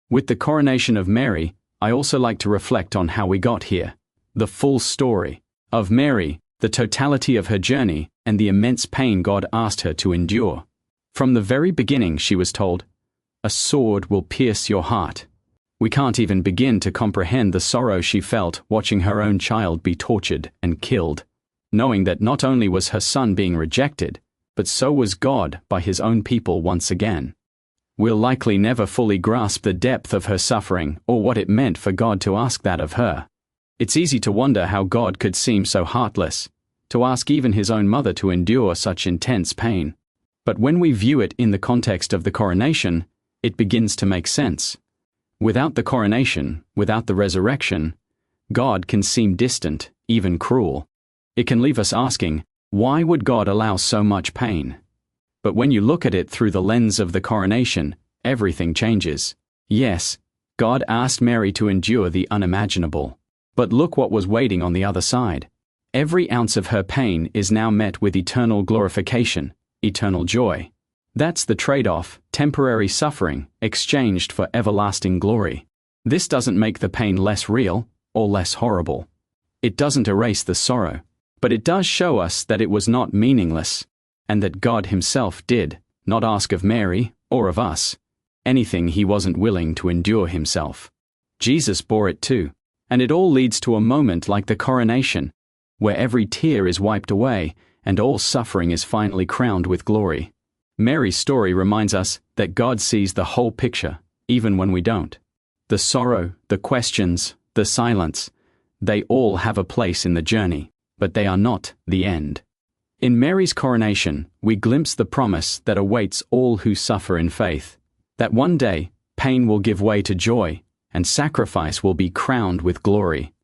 With the coronation of Mary, I also like to reflect on how we got here. The full story of Mary, the totality of her journey, and the immense pain God asked her to endure. From the very beginning, she was told, "A sword will pierce your heart." We can't even begin to comprehend the sorrow she felt watching her own child be tortured and killed, knowing that not only was her son being rejected, but so was God by his own people once again. We'll likely never fully grasp the depth of her suffering or what it meant for God to ask that of her. It's easy to wonder how God could seem so heartless, to ask even his own mother to endure such intense pain. But when we view it in the context of the coronation, it begins to make sense. Without the coronation, without the resurrection, God can seem distant, even cruel. It can leave us asking, why would God allow so much pain? But when you look at it through the lens of the coronation, everything changes. Yes, God asked Mary to endure the unimaginable. But look what was waiting on the other side. Every ounce of her pain is now met with eternal glorification, eternal joy. That's the trade-off, temporary suffering exchanged for everlasting glory. This doesn't make the pain less real or less horrible. It doesn't erase the sorrow, but it does show us that it was not meaningless, and that God himself did not ask of Mary or of us anything he wasn't willing to endure himself. Jesus bore it too, and it all leads to a moment like the coronation, where every tear is wiped away and all suffering is finally crowned with glory. Mary's story reminds us that God sees the whole picture, even when we don't. The sorrow, the questions, the silence, they all have a place in the journey, but they are not the end. In Mary's coronation, we glimpse the promise that awaits all who suffer in faith, that one day pain will give way to joy and sacrifice will be crowned with glory.